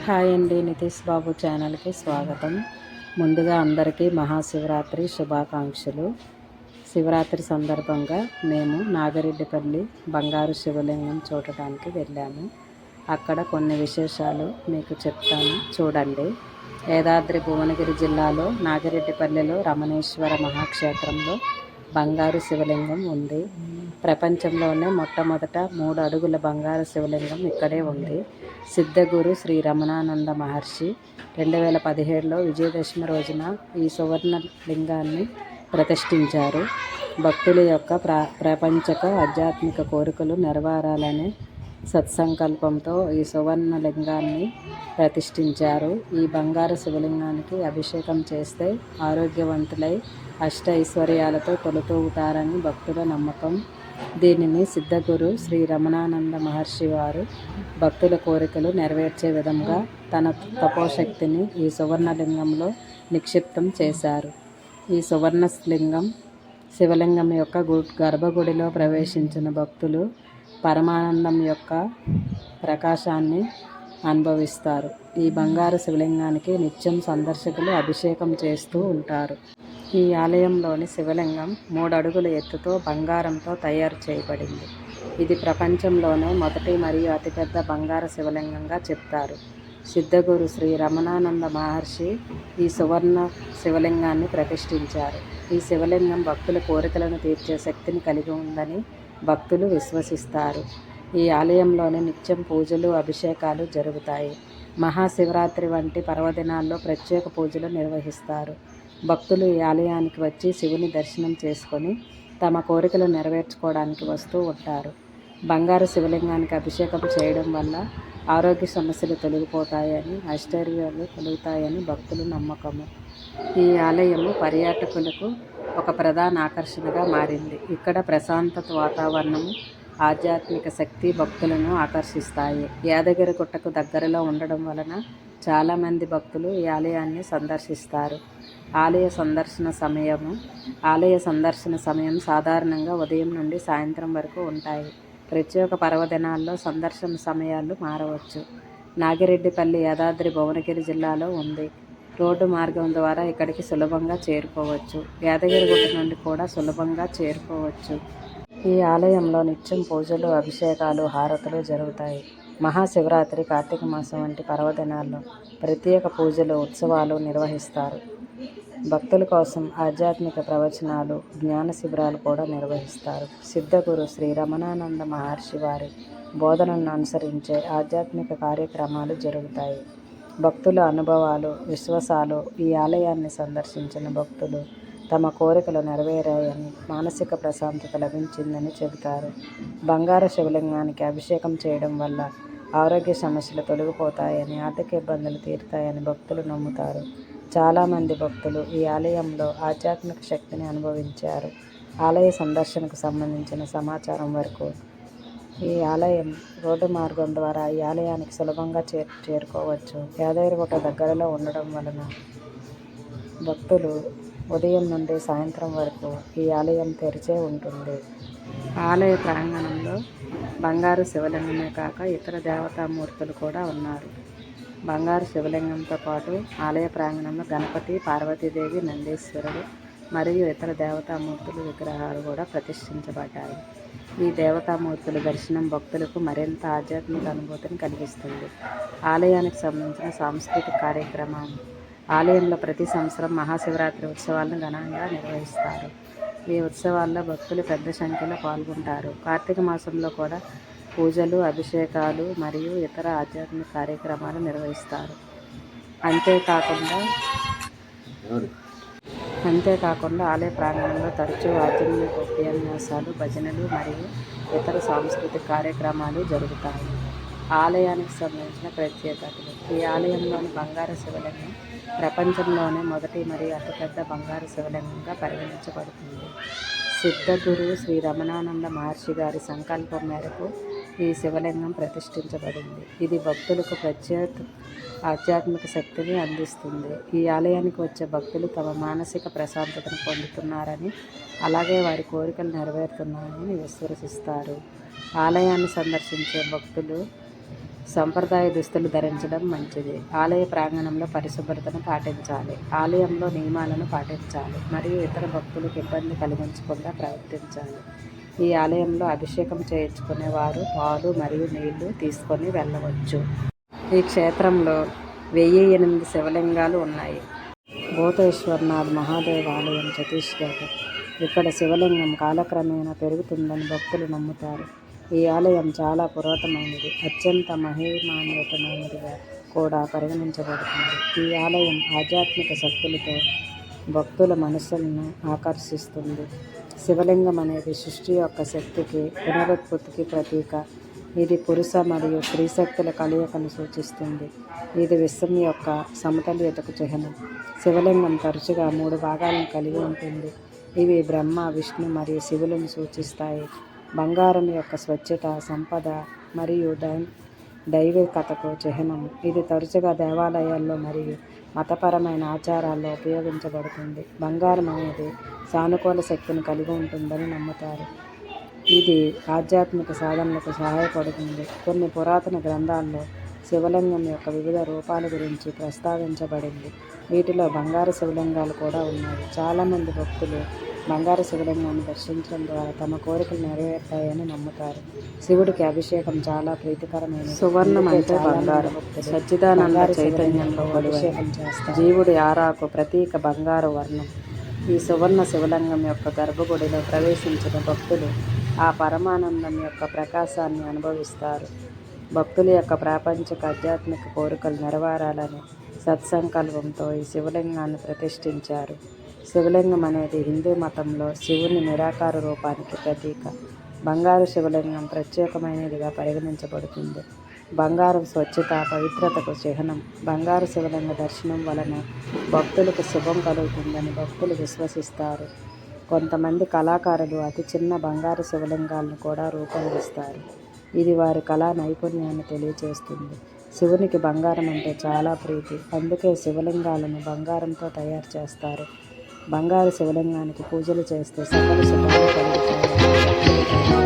Hi అండి, నితీష్ బాబు ఛానల్కి స్వాగతం. ముందుగా అందరికీ మహాశివరాత్రి శుభాకాంక్షలు. శివరాత్రి సందర్భంగా మేము నాగిరెడ్డిపల్లి బంగారు శివలింగం చూడటానికి వెళ్ళాము. అక్కడ కొన్ని విశేషాలు మీకు చెప్తాను, చూడండి. యాదాద్రి భువనగిరి జిల్లాలో నాగిరెడ్డిపల్లిలో రమణేశ్వర మహాక్షేత్రంలో బంగారు శివలింగం ఉంది. ప్రపంచంలోనే మొట్టమొదట 3 అడుగుల బంగారు శివలింగం ఇక్కడే ఉంది. సిద్ధగురు శ్రీ రమణానంద మహర్షి 2017లో విజయదశమి రోజున ఈ సువర్ణ లింగాన్ని ప్రతిష్ఠించారు. భక్తుల యొక్క ప్రపంచక ఆధ్యాత్మిక కోరికలు నెరవేరాలనే సత్సంకల్పంతో ఈ సువర్ణ లింగాన్ని ప్రతిష్ఠించారు. ఈ బంగారు శివలింగానికి అభిషేకం చేస్తే ఆరోగ్యవంతులై అష్టైశ్వర్యాలతో తొలతూగుతారని భక్తుల నమ్మకం. దీనిని సిద్ధగురు శ్రీ రమణానంద మహర్షి వారు భక్తుల కోరికలు నెరవేర్చే విధంగా తన తపోశక్తిని ఈ సువర్ణలింగంలో నిక్షిప్తం చేశారు. ఈ సువర్ణ శివలింగం యొక్క గర్భగుడిలో ప్రవేశించిన భక్తులు పరమానందం యొక్క ప్రకాశాన్ని అనుభవిస్తారు. ఈ బంగారు శివలింగానికి నిత్యం సందర్శకులు అభిషేకం చేస్తూ ఉంటారు. ఈ ఆలయంలోని శివలింగం 3 అడుగుల ఎత్తుతో బంగారంతో తయారు చేయబడింది. ఇది ప్రపంచంలోనే మొదటి మరియు అతిపెద్ద బంగారు శివలింగంగా చెప్తారు. సిద్ధగురు శ్రీ రమణానంద మహర్షి ఈ సువర్ణ శివలింగాన్ని ప్రతిష్ఠించారు. ఈ శివలింగం భక్తుల కోరికలను తీర్చే శక్తిని కలిగి ఉందని భక్తులు విశ్వసిస్తారు. ఈ ఆలయంలోని నిత్యం పూజలు, అభిషేకాలు జరుగుతాయి. మహాశివరాత్రి వంటి పర్వదినాల్లో ప్రత్యేక పూజలు నిర్వహిస్తారు. భక్తులు ఈ ఆలయానికి వచ్చి శివుని దర్శనం చేసుకొని తమ కోరికలు నెరవేర్చుకోవడానికి వస్తూ ఉంటారు. బంగారు శివలింగానికి అభిషేకం చేయడం వల్ల ఆరోగ్య సమస్యలు తొలగిపోతాయని, ఐశ్వర్యాలు కలుగుతాయని భక్తుల నమ్మకము. ఈ ఆలయము పర్యాటకులకు ఒక ప్రధాన ఆకర్షణగా మారింది. ఇక్కడ ప్రశాంతత వాతావరణము, ఆధ్యాత్మిక శక్తి భక్తులను ఆకర్షిస్తాయి. యాదగిరిగుట్టకు దగ్గరలో ఉండడం వలన చాలామంది భక్తులు ఈ ఆలయాన్ని సందర్శిస్తారు. ఆలయ సందర్శన సమయం సాధారణంగా ఉదయం నుండి సాయంత్రం వరకు ఉంటాయి. ప్రత్యేక పర్వదినాల్లో సందర్శన సమయాలు మారవచ్చు. నాగిరెడ్డిపల్లి యాదాద్రి భువనగిరి జిల్లాలో ఉంది. రోడ్డు మార్గం ద్వారా ఇక్కడికి సులభంగా చేరుకోవచ్చు. యాదగిరిగుట్ట నుండి కూడా సులభంగా చేరుకోవచ్చు. ఈ ఆలయంలో నిత్యం పూజలు, అభిషేకాలు, హారతులు జరుగుతాయి. మహాశివరాత్రి, కార్తీక మాసం వంటి పర్వదినాల్లో ప్రత్యేక పూజలు, ఉత్సవాలు నిర్వహిస్తారు. భక్తుల కోసం ఆధ్యాత్మిక ప్రవచనాలు, జ్ఞాన శిబిరాలు కూడా నిర్వహిస్తారు. సిద్ధగురు శ్రీ రమణానంద మహర్షి వారి బోధనలను అనుసరించే ఆధ్యాత్మిక కార్యక్రమాలు జరుగుతాయి. భక్తుల అనుభవాలు, విశ్వాసాలు ఈ ఆలయాన్ని సందర్శించిన భక్తులు తమ కోరికలు నెరవేరాయని, మానసిక ప్రశాంతత లభించిందని చెబుతారు. బంగారు శివలింగానికి అభిషేకం చేయడం వల్ల ఆరోగ్య సమస్యలు తొలగిపోతాయని, ఆర్థిక ఇబ్బందులు తీరుతాయని భక్తులు నమ్ముతారు. చాలామంది భక్తులు ఈ ఆలయంలో ఆధ్యాత్మిక శక్తిని అనుభవించారు. ఆలయ సందర్శనకు సంబంధించిన సమాచారం వరకు ఈ ఆలయం రోడ్డు మార్గం ద్వారా ఈ ఆలయానికి సులభంగా చేరుకోవచ్చు. యాదగిరిగుట్ట దగ్గరలో ఉండడం వలన భక్తులు ఉదయం నుండి సాయంత్రం వరకు ఈ ఆలయం తెరిచే ఉంటుంది. ఆలయ ప్రాంగణంలో బంగారు శివలింగమే కాక ఇతర దేవతామూర్తులు కూడా ఉన్నారు. బంగారు శివలింగంతో పాటు ఆలయ ప్రాంగణంలో గణపతి, పార్వతీదేవి, నందీశ్వరుడు మరియు ఇతర దేవతామూర్తుల విగ్రహాలు కూడా ప్రతిష్ఠించబడ్డాయి. ఈ దేవతామూర్తుల దర్శనం భక్తులకు మరింత ఆధ్యాత్మిక అనుభూతిని కలిగిస్తుంది. ఆలయానికి సంబంధించిన సాంస్కృతిక కార్యక్రమం. ఆలయంలో ప్రతి సంవత్సరం మహాశివరాత్రి ఉత్సవాలను ఘనంగా నిర్వహిస్తారు. ఈ ఉత్సవాల్లో భక్తులు పెద్ద సంఖ్యలో పాల్గొంటారు. కార్తీక మాసంలో కూడా పూజలు, అభిషేకాలు మరియు ఇతర ఆధ్యాత్మిక కార్యక్రమాలు నిర్వహిస్తారు. అంతేకాకుండా ఆలయ ప్రాంగణంలో తరచూ ఆధ్యాత్మిక ఉపన్యాసాలు, భజనలు మరియు ఇతర సాంస్కృతిక కార్యక్రమాలు జరుగుతాయి. ఆలయానికి సంబంధించిన ప్రత్యేకతలు. ఈ ఆలయంలోని బంగారు శివలింగం ప్రపంచంలోనే మొదటి మరియు అతిపెద్ద బంగారు శివలింగంగా పరిగణించబడుతుంది. సిద్ధగురు శ్రీ రమణానంద మహర్షి గారి సంకల్పం మేరకు ఈ శివలింగం ప్రతిష్ఠించబడింది. ఇది భక్తులకు ప్రత్యేక ఆధ్యాత్మిక శక్తిని అందిస్తుంది. ఈ ఆలయానికి వచ్చే భక్తులు తమ మానసిక ప్రశాంతతను పొందుతున్నారని, అలాగే వారి కోరికలు నెరవేరుతున్నాయని విశ్వసిస్తారు. ఆలయాన్ని సందర్శించే భక్తులు సంప్రదాయ దుస్తులు ధరించడం మంచిది. ఆలయ ప్రాంగణంలో పరిశుభ్రతను పాటించాలి. ఆలయంలో నియమాలను పాటించాలి మరియు ఇతర భక్తులకు ఇబ్బంది కలిగించకుండా ప్రవర్తించాలి. ఈ ఆలయంలో అభిషేకం చేయించుకునే వారు పాలు మరియు నీళ్లు తీసుకొని వెళ్ళవచ్చు. ఈ క్షేత్రంలో 1008 శివలింగాలు ఉన్నాయి. భూతేశ్వర్నాథ్ మహాదేవ్ ఆలయం ఛత్తీస్గఢ్. ఇక్కడ శివలింగం కాలక్రమేణా పెరుగుతుందని భక్తులు నమ్ముతారు. ఈ ఆలయం చాలా పురాతనమైనది, అత్యంత మహిమాన్వితమైనదిగా కూడా పరిగణించబడుతుంది. ఈ ఆలయం ఆధ్యాత్మిక శక్తులతో భక్తుల మనస్సులను ఆకర్షిస్తుంది. శివలింగం అనేది సృష్టి యొక్క శక్తికి, పునరుత్పత్తికి ప్రతీక. ఇది పురుష మరియు స్త్రీ శక్తుల కలయికను సూచిస్తుంది. ఇది విశ్వం యొక్క సమతుల్యతకు చిహ్నం. శివలింగం తరచుగా 3 భాగాలను కలిగి ఉంటుంది. ఇవి బ్రహ్మ, విష్ణు మరియు శివులను సూచిస్తాయి. బంగారం యొక్క స్వచ్ఛత, సంపద మరియు దైవికతకు చిహ్నం. ఇది తరచుగా దేవాలయాల్లో మరియు మతపరమైన ఆచారాల్లో ఉపయోగించబడుతుంది. బంగారం అనేది సానుకూల శక్తిని కలిగి ఉంటుందని నమ్ముతారు. ఇది ఆధ్యాత్మిక సాధనలకు సహాయపడుతుంది. కొన్ని పురాతన గ్రంథాల్లో శివలింగం యొక్క వివిధ రూపాల గురించి ప్రస్తావించబడింది. వీటిలో బంగారు శివలింగాలు కూడా ఉన్నాయి. చాలామంది భక్తులు బంగారు శివలింగాన్ని దర్శించడం ద్వారా తమ కోరికలు నెరవేరుతాయని నమ్ముతారు. శివుడికి అభిషేకం చాలా ప్రీతికరమైనది. సువర్ణం అంటే బంగారం. సచ్చిదానంద చైతన్యంలో అభిషేకం చేస్తారు. జీవుడి ఆరాకు ప్రతీక బంగారు వర్ణం. ఈ సువర్ణ శివలింగం యొక్క గర్భగుడిలో ప్రవేశించిన భక్తులు ఆ పరమానందం యొక్క ప్రకాశాన్ని అనుభవిస్తారు. భక్తుల యొక్క ప్రాపంచిక ఆధ్యాత్మిక కోరికలు నెరవేరాలని సత్సంకల్పంతో ఈ శివలింగాన్ని ప్రతిష్ఠించారు. శివలింగం అనేది హిందూ మతంలో శివుని నిరాకార రూపానికి ప్రతీక. బంగారు శివలింగం ప్రత్యేకమైనదిగా పరిగణించబడుతుంది. బంగారం స్వచ్ఛత, పవిత్రతకు చిహ్నం. బంగారు శివలింగ దర్శనం వలన భక్తులకు శుభం కలుగుతుందని భక్తులు విశ్వసిస్తారు. కొంతమంది కళాకారులు అతి చిన్న బంగారు శివలింగాలను కూడా రూపొందిస్తారు. ఇది వారి కళా నైపుణ్యాన్ని తెలియజేస్తుంది. శివునికి బంగారం అంటే చాలా ప్రీతి, అందుకే శివలింగాలను బంగారంతో తయారు చేస్తారు. బంగారు శివలింగానికి పూజలు చేస్తే సకల శుభాలు కలుగుతాయి.